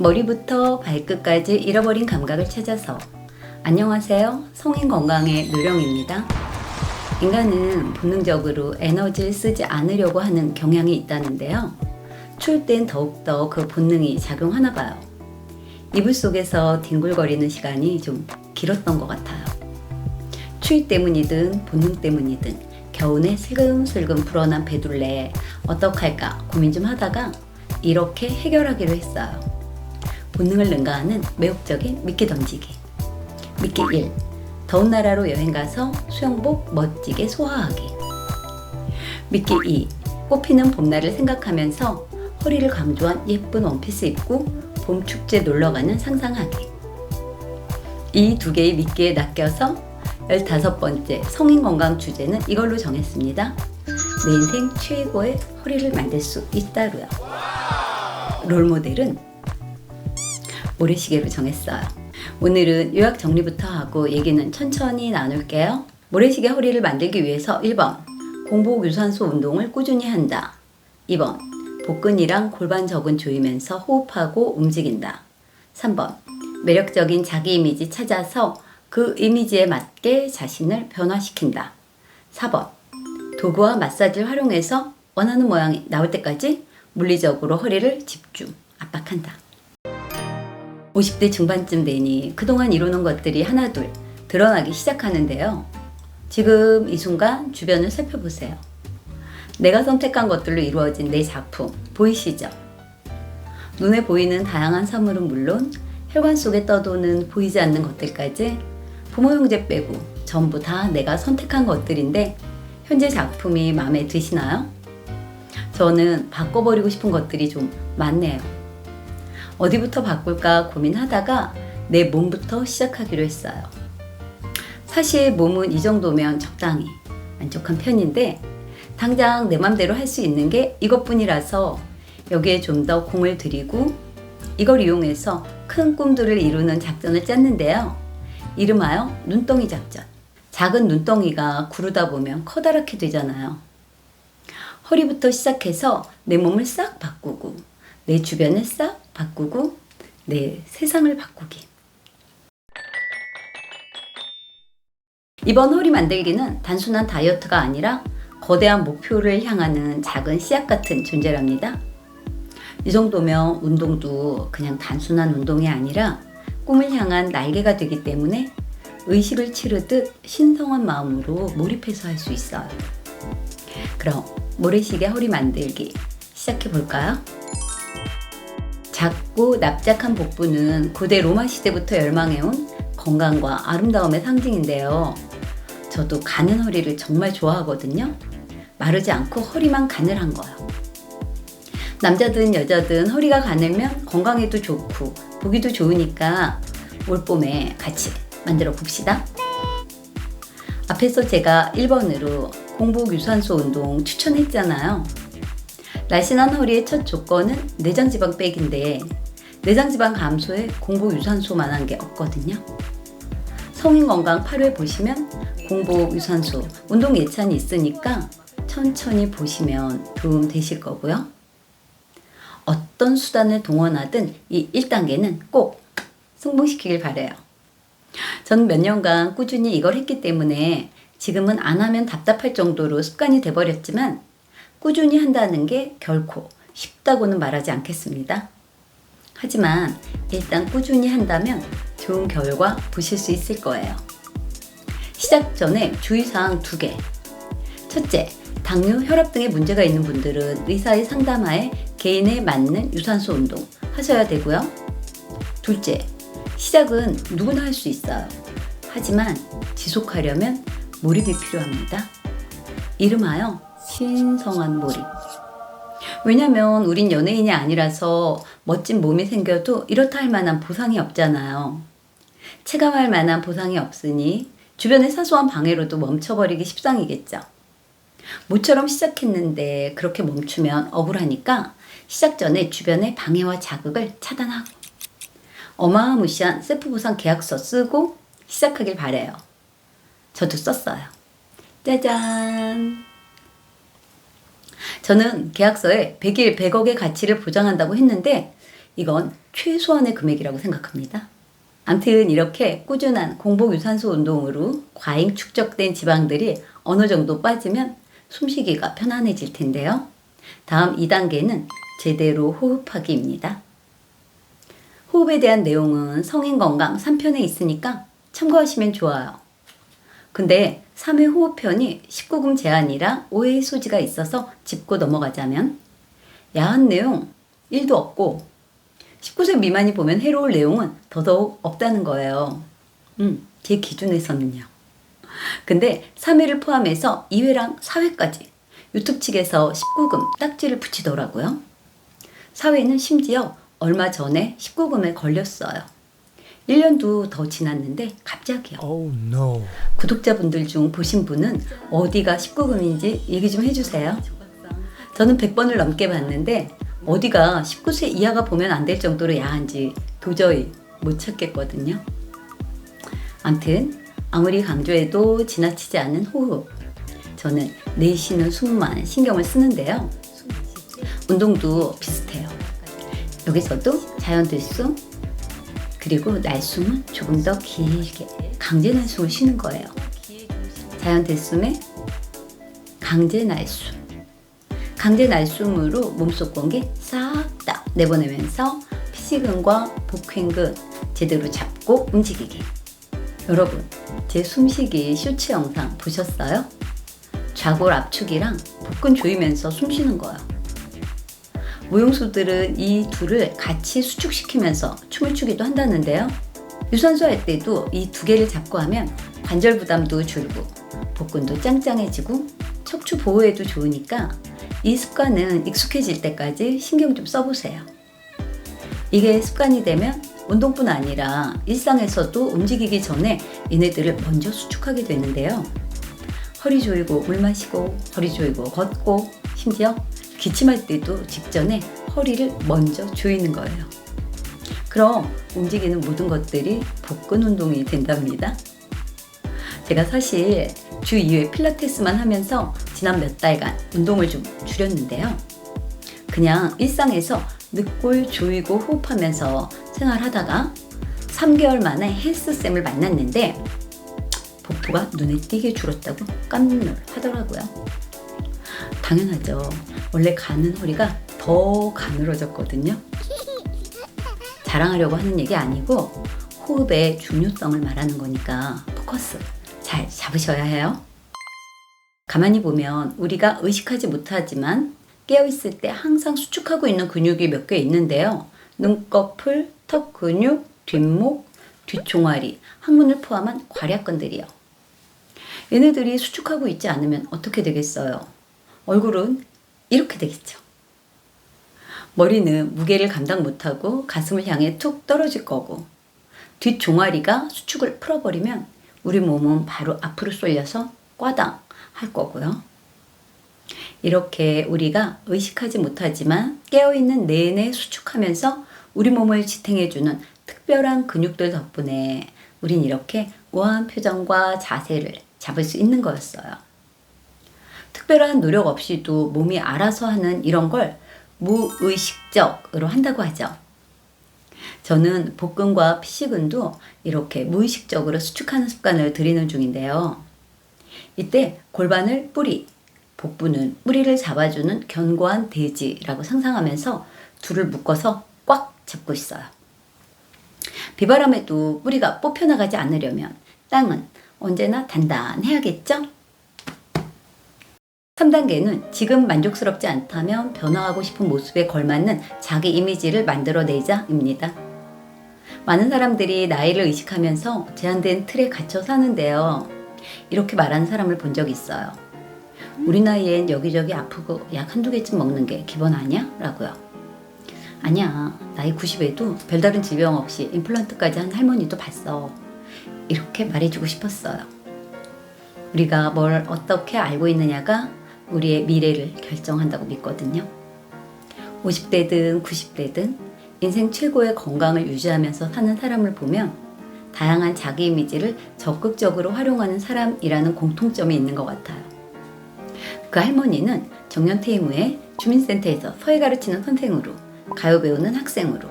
머리부터 발끝까지 잃어버린 감각을 찾아서. 안녕하세요. 성인 건강의 묘령입니다. 인간은 본능적으로 에너지를 쓰지 않으려고 하는 경향이 있다는데요. 추울 땐 더욱더 그 본능이 작용하나 봐요. 이불 속에서 뒹굴거리는 시간이 좀 길었던 것 같아요. 추위 때문이든 본능 때문이든 겨우내 슬금슬금 불어난 배둘레 어떡할까 고민 좀 하다가 이렇게 해결하기로 했어요. 본능을 능가하는 매혹적인 미끼 던지기. 미끼 1. 더운 나라로 여행가서 수영복 멋지게 소화하기. 미끼 2. 꽃피는 봄날을 생각하면서 허리를 강조한 예쁜 원피스 입고 봄 축제 놀러가는 상상하기. 이 두 개의 미끼에 낚여서 15번째 성인건강 주제는 이걸로 정했습니다. 내 인생 최고의 허리를 만들 수 있다로요. 롤모델은 모래시계로 정했어요. 오늘은 요약 정리부터 하고 얘기는 천천히 나눌게요. 모래시계 허리를 만들기 위해서 1번 공복 유산소 운동을 꾸준히 한다. 2번 복근이랑 골반 저근 조이면서 호흡하고 움직인다. 3번 매력적인 자기 이미지 찾아서 그 이미지에 맞게 자신을 변화시킨다. 4번 도구와 마사지를 활용해서 원하는 모양이 나올 때까지 물리적으로 허리를 집중, 압박한다. 50대 중반쯤 되니 그동안 이루는 것들이 하나둘 드러나기 시작하는데요. 지금 이 순간 주변을 살펴보세요. 내가 선택한 것들로 이루어진 내 작품 보이시죠? 눈에 보이는 다양한 사물은 물론 혈관 속에 떠도는 보이지 않는 것들까지 부모 형제 빼고 전부 다 내가 선택한 것들인데 현재 작품이 마음에 드시나요? 저는 바꿔버리고 싶은 것들이 좀 많네요. 어디부터 바꿀까 고민하다가 내 몸부터 시작하기로 했어요. 사실 몸은 이 정도면 적당히 만족한 편인데 당장 내 맘대로 할 수 있는 게 이것뿐이라서 여기에 좀 더 공을 들이고 이걸 이용해서 큰 꿈들을 이루는 작전을 짰는데요. 이름하여 눈덩이 작전. 작은 눈덩이가 구르다 보면 커다랗게 되잖아요. 허리부터 시작해서 내 몸을 싹 바꾸고 내 주변을 싹 바꾸고 내 세상을 바꾸기. 이번 허리 만들기는 단순한 다이어트가 아니라 거대한 목표를 향하는 작은 씨앗 같은 존재랍니다. 이 정도면 운동도 그냥 단순한 운동이 아니라 꿈을 향한 날개가 되기 때문에 의식을 치르듯 신성한 마음으로 몰입해서 할 수 있어요. 그럼 모래시계 허리 만들기 시작해 볼까요? 작고 납작한 복부는 고대 로마 시대부터 열망해온 건강과 아름다움의 상징인데요. 저도 가는 허리를 정말 좋아하거든요. 마르지 않고 허리만 가늘한 거요. 남자든 여자든 허리가 가늘면 건강에도 좋고 보기도 좋으니까 올봄에 같이 만들어 봅시다. 앞에서 제가 1번으로 공복 유산소 운동 추천했잖아요. 날씬한 허리의 첫 조건은 내장지방 빼기인데 내장지방 감소에 공복 유산소만한 게 없거든요. 성인건강 8회 보시면 공복 유산소 운동 예찬이 있으니까 천천히 보시면 도움 되실 거고요. 어떤 수단을 동원하든 이 1단계는 꼭 성공시키길 바라요. 저는 몇 년간 꾸준히 이걸 했기 때문에 지금은 안 하면 답답할 정도로 습관이 돼버렸지만 꾸준히 한다는 게 결코 쉽다고는 말하지 않겠습니다. 하지만 일단 꾸준히 한다면 좋은 결과 보실 수 있을 거예요. 시작 전에 주의사항 2개. 첫째, 당뇨, 혈압 등의 문제가 있는 분들은 의사의 상담하에 개인에 맞는 유산소 운동 하셔야 되고요. 둘째, 시작은 누구나 할 수 있어요. 하지만 지속하려면 몰입이 필요합니다. 이름하여 신성한 몰입. 왜냐면 우린 연예인이 아니라서 멋진 몸이 생겨도 이렇다 할 만한 보상이 없잖아요. 체감할 만한 보상이 없으니 주변의 사소한 방해로도 멈춰버리기 십상이겠죠. 모처럼 시작했는데 그렇게 멈추면 억울하니까 시작 전에 주변의 방해와 자극을 차단하고 어마무시한 셀프 보상 계약서 쓰고 시작하길 바래요. 저도 썼어요. 짜잔! 저는 계약서에 100일 100억의 가치를 보장한다고 했는데 이건 최소한의 금액이라고 생각합니다. 암튼 이렇게 꾸준한 공복 유산소 운동으로 과잉 축적된 지방들이 어느 정도 빠지면 숨쉬기가 편안해질 텐데요. 다음 2단계는 제대로 호흡하기입니다. 호흡에 대한 내용은 성인건강 3편에 있으니까 참고하시면 좋아요. 근데 3회 호흡편이 19금 제한이라 오해의 소지가 있어서 짚고 넘어가자면 야한 내용 1도 없고 19세 미만이 보면 해로울 내용은 더더욱 없다는 거예요. 제 기준에서는요. 근데 3회를 포함해서 2회랑 4회까지 유튜브 측에서 19금 딱지를 붙이더라고요. 4회는 심지어 얼마 전에 19금에 걸렸어요. 1년도 더 지났는데 갑자기요. Oh no. 구독자분들 중 보신 분은 어디가 19금인지 얘기 좀 해주세요. 저는 100번을 넘게 봤는데 어디가 19세 이하가 보면 안 될 정도로 야한지 도저히 못 찾겠거든요. 암튼 아무리 강조해도 지나치지 않은 호흡. 저는 내쉬는 숨만 신경을 쓰는데요. 운동도 비슷해요. 여기서도 자연 들숨 그리고 날숨은 조금 더 길게 강제 날숨을 쉬는 거예요. 자연 들숨에 강제 날숨. 강제 날숨으로 몸속 공기 싹 다 내보내면서 피지근과 복횡근 제대로 잡고 움직이기. 여러분, 제 숨쉬기 쇼츠 영상 보셨어요? 좌골 압축이랑 복근 조이면서 숨 쉬는 거예요. 무용수들은 이 둘을 같이 수축시키면서 춤을 추기도 한다는데요. 유산소 할 때도 이 두 개를 잡고 하면 관절 부담도 줄고 복근도 짱짱해지고 척추 보호에도 좋으니까 이 습관은 익숙해질 때까지 신경 좀 써보세요. 이게 습관이 되면 운동뿐 아니라 일상에서도 움직이기 전에 얘네들을 먼저 수축하게 되는데요. 허리 조이고 물 마시고 허리 조이고 걷고 심지어 기침할 때도 직전에 허리를 먼저 조이는 거예요. 그럼 움직이는 모든 것들이 복근 운동이 된답니다. 제가 사실 주 2회 필라테스만 하면서 지난 몇 달간 운동을 좀 줄였는데요. 그냥 일상에서 늑골 조이고 호흡하면서 생활하다가 3개월 만에 헬스쌤을 만났는데 복부가 눈에 띄게 줄었다고 깜놀 하더라고요. 당연하죠. 원래 가는 허리가 더 가늘어졌거든요. 자랑하려고 하는 얘기 아니고 호흡의 중요성을 말하는 거니까 포커스 잘 잡으셔야 해요. 가만히 보면 우리가 의식하지 못하지만 깨어있을 때 항상 수축하고 있는 근육이 몇 개 있는데요. 눈꺼풀, 턱 근육, 뒷목, 뒷종아리, 항문을 포함한 괄약근들이요. 얘네들이 수축하고 있지 않으면 어떻게 되겠어요? 얼굴은 이렇게 되겠죠. 머리는 무게를 감당 못하고 가슴을 향해 툭 떨어질 거고 뒷종아리가 수축을 풀어버리면 우리 몸은 바로 앞으로 쏠려서 꽈당 할 거고요. 이렇게 우리가 의식하지 못하지만 깨어있는 내내 수축하면서 우리 몸을 지탱해주는 특별한 근육들 덕분에 우린 이렇게 우아한 표정과 자세를 잡을 수 있는 거였어요. 특별한 노력 없이도 몸이 알아서 하는 이런 걸 무의식적으로 한다고 하죠. 저는 복근과 피지근도 이렇게 무의식적으로 수축하는 습관을 들이는 중인데요. 이때 골반을 뿌리, 복부는 뿌리를 잡아주는 견고한 대지라고 상상하면서 둘을 묶어서 꽉 잡고 있어요. 비바람에도 뿌리가 뽑혀나가지 않으려면 땅은 언제나 단단해야겠죠? 3단계는 지금 만족스럽지 않다면 변화하고 싶은 모습에 걸맞는 자기 이미지를 만들어내자입니다. 많은 사람들이 나이를 의식하면서 제한된 틀에 갇혀 사는데요. 이렇게 말하는 사람을 본 적이 있어요. 우리 나이엔 여기저기 아프고 약 한두 개쯤 먹는 게 기본 아니야? 라고요. 아니야. 나이 90에도 별다른 질병 없이 임플란트까지 한 할머니도 봤어. 이렇게 말해주고 싶었어요. 우리가 뭘 어떻게 알고 있느냐가 우리의 미래를 결정한다고 믿거든요. 50대든 90대든 인생 최고의 건강을 유지하면서 사는 사람을 보면 다양한 자기 이미지를 적극적으로 활용하는 사람이라는 공통점이 있는 것 같아요. 그 할머니는 정년 퇴임 후에 주민센터에서 서예 가르치는 선생으로, 가요 배우는 학생으로,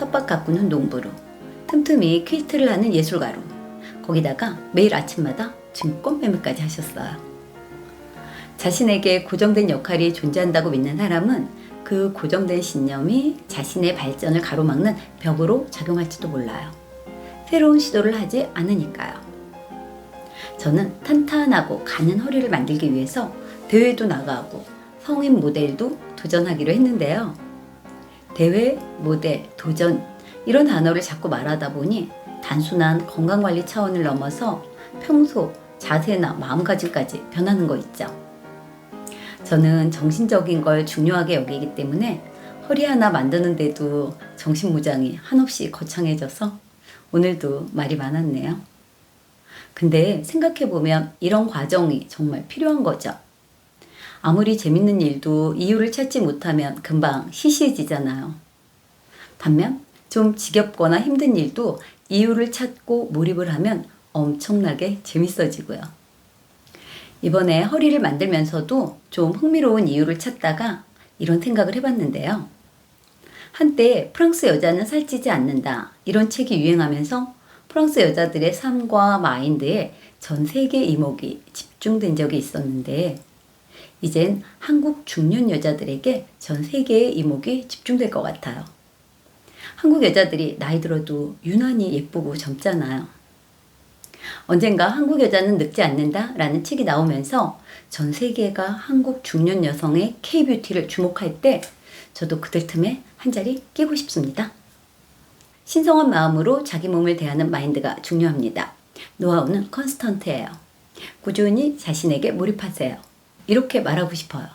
텃밭 가꾸는 농부로, 틈틈이 퀼트를 하는 예술가로, 거기다가 매일 아침마다 증권 매매까지 하셨어요. 자신에게 고정된 역할이 존재한다고 믿는 사람은 그 고정된 신념이 자신의 발전을 가로막는 벽으로 작용할지도 몰라요. 새로운 시도를 하지 않으니까요. 저는 탄탄하고 가는 허리를 만들기 위해서 대회도 나가고 성인 모델도 도전하기로 했는데요. 대회, 모델, 도전 이런 단어를 자꾸 말하다 보니 단순한 건강관리 차원을 넘어서 평소 자세나 마음가짐까지 변하는 거 있죠. 저는 정신적인 걸 중요하게 여기기 때문에 허리 하나 만드는데도 정신무장이 한없이 거창해져서 오늘도 말이 많았네요. 근데 생각해보면 이런 과정이 정말 필요한 거죠. 아무리 재밌는 일도 이유를 찾지 못하면 금방 시시해지잖아요. 반면 좀 지겹거나 힘든 일도 이유를 찾고 몰입을 하면 엄청나게 재밌어지고요. 이번에 허리를 만들면서도 좀 흥미로운 이유를 찾다가 이런 생각을 해봤는데요. 한때 프랑스 여자는 살찌지 않는다 이런 책이 유행하면서 프랑스 여자들의 삶과 마인드에 전 세계 이목이 집중된 적이 있었는데 이젠 한국 중년 여자들에게 전 세계의 이목이 집중될 것 같아요. 한국 여자들이 나이 들어도 유난히 예쁘고 젊잖아요. 언젠가 한국 여자는 늙지 않는다 라는 책이 나오면서 전 세계가 한국 중년 여성의 K-뷰티를 주목할 때 저도 그들 틈에 한 자리 끼고 싶습니다. 신성한 마음으로 자기 몸을 대하는 마인드가 중요합니다. 노하우는 컨스턴트예요. 꾸준히 자신에게 몰입하세요. 이렇게 말하고 싶어요.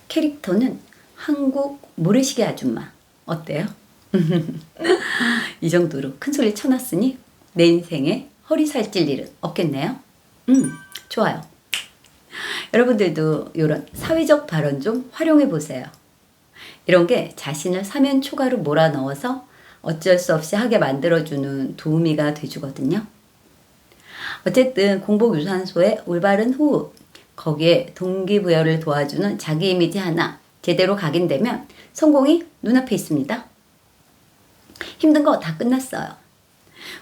캐릭터는 한국 모래시계 아줌마. 어때요? 이 정도로 큰 소리 쳐놨으니 내 인생에 허리 살찔 일은 없겠네요. 좋아요. 여러분들도 이런 사회적 발언 좀 활용해 보세요. 이런 게 자신을 사면 초가로 몰아넣어서 어쩔 수 없이 하게 만들어주는 도우미가 돼주거든요. 어쨌든 공복유산소의 올바른 호흡, 거기에 동기부여를 도와주는 자기 이미지 하나 제대로 각인되면 성공이 눈앞에 있습니다. 힘든 거 다 끝났어요.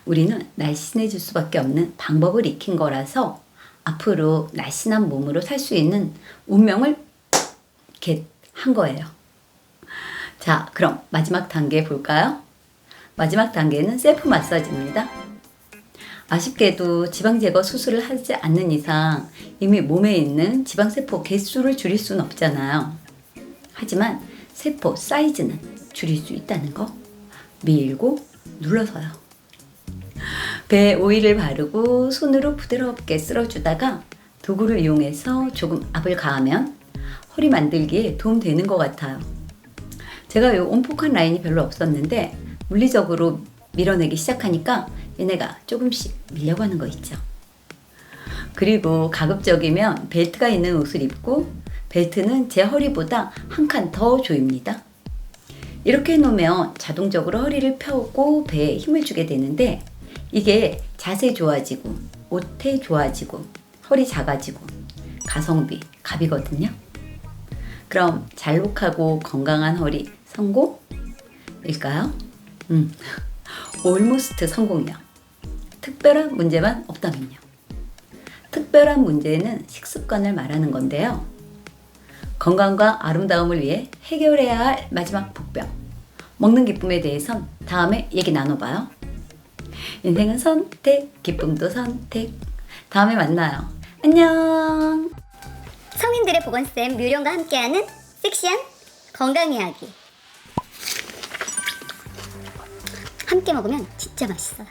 우리는 날씬해질 수밖에 없는 방법을 익힌 거라서 앞으로 날씬한 몸으로 살 수 있는 운명을 겟한 거예요. 자, 그럼 마지막 단계 볼까요? 마지막 단계는 셀프 마사지입니다. 아쉽게도 지방 제거 수술을 하지 않는 이상 이미 몸에 있는 지방세포 개수를 줄일 수는 없잖아요. 하지만 세포 사이즈는 줄일 수 있다는 거 밀고 눌러서요. 배에 오일을 바르고 손으로 부드럽게 쓸어주다가 도구를 이용해서 조금 압을 가하면 허리 만들기에 도움되는 것 같아요. 제가 이 온폭한 라인이 별로 없었는데 물리적으로 밀어내기 시작하니까 얘네가 조금씩 밀려가는 거 있죠. 그리고 가급적이면 벨트가 있는 옷을 입고 벨트는 제 허리보다 한 칸 더 조입니다. 이렇게 해놓으면 자동적으로 허리를 펴고 배에 힘을 주게 되는데 이게 자세 좋아지고 옷태 좋아지고 허리 작아지고 가성비 갑이거든요. 그럼 잘록하고 건강한 허리 성공일까요? 올모스트 성공이요. 특별한 문제만 없다면요. 특별한 문제는 식습관을 말하는 건데요. 건강과 아름다움을 위해 해결해야 할 마지막 복병. 먹는 기쁨에 대해선 다음에 얘기 나눠봐요. 인생은 선택, 기쁨도 선택. 다음에 만나요. 안녕. 성인들의 보건쌤 뮤령과 함께하는 섹시한 건강 이야기. 함께 먹으면 진짜 맛있어요.